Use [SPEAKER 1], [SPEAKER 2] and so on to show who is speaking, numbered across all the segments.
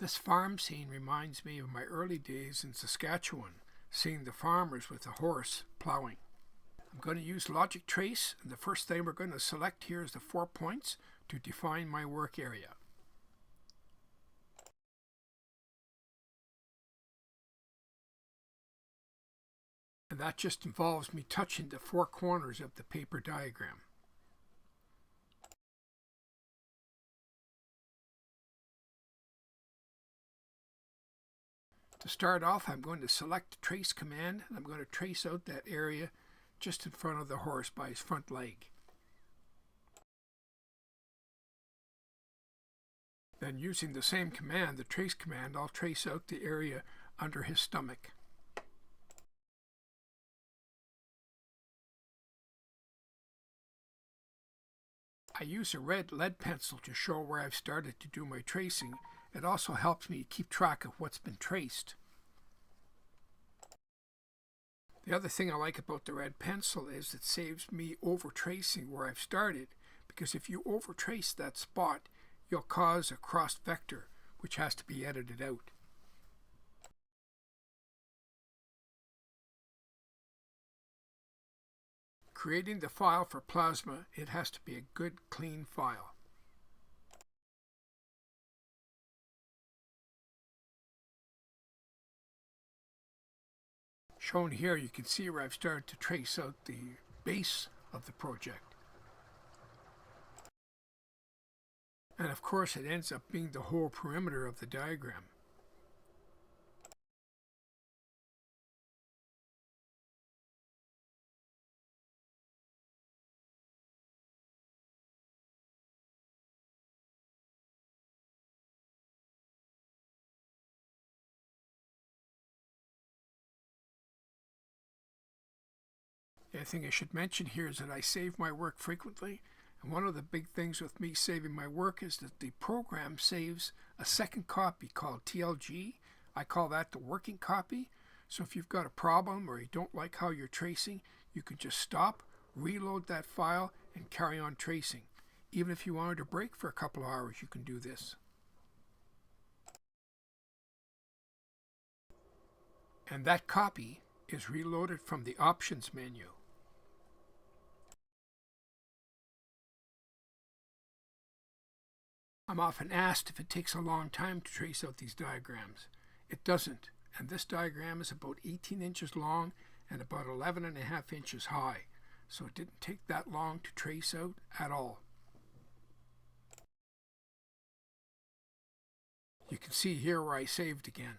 [SPEAKER 1] This farm scene reminds me of my early days in Saskatchewan, seeing the farmers with a horse ploughing. I'm going to use logic trace, and the first thing we're going to select here is the 4 points to define my work area. And that just involves me touching the 4 corners of the paper diagram. To start off, I'm going to select the trace command, and I'm going to trace out that area just in front of the horse by his front leg. Then using the same command, the trace command, I'll trace out the area under his stomach. I use a red lead pencil to show where I've started to do my tracing. It also helps me keep track of what's been traced. The other thing I like about the red pencil is it saves me over tracing where I've started, because if you over trace that spot, you'll cause a cross vector, which has to be edited out. Creating the file for plasma, it has to be a good, clean file. Shown here, you can see where I've started to trace out the base of the project. And of course, it ends up being the whole perimeter of the diagram. The other thing I should mention here is that I save my work frequently, and one of the big things with me saving my work is that the program saves a second copy called TLG. I call that the working copy. So if you've got a problem or you don't like how you're tracing, you can just stop, reload that file, and carry on tracing. Even if you wanted to break for a couple of hours, you can do this. And that copy is reloaded from the Options menu. I'm often asked if it takes a long time to trace out these diagrams. It doesn't, and this diagram is about 18 inches long and about 11.5 inches high, so it didn't take that long to trace out at all. You can see here where I saved again.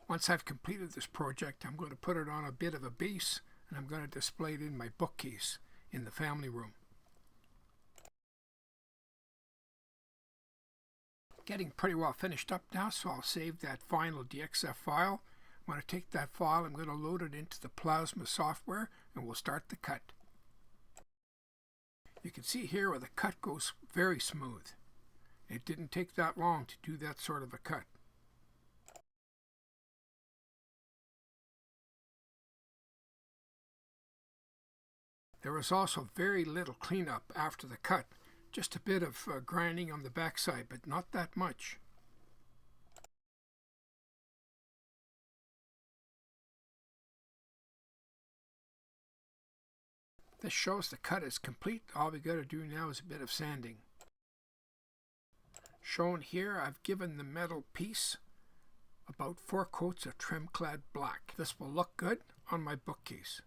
[SPEAKER 1] Once I've completed this project, I'm going to put it on a bit of a base, and I'm going to display it in my bookcase in the family room. Getting pretty well finished up now, so I'll save that final DXF file. I'm going to take that file, I'm going to load it into the Plasma software, and we'll start the cut. You can see here where the cut goes very smooth. It didn't take that long to do that sort of a cut. There was also very little cleanup after the cut, just a bit of grinding on the backside, but not that much. This shows the cut is complete. All we got to do now is a bit of sanding. Shown here, I've given the metal piece about 4 coats of trim-clad black. This will look good on my bookcase.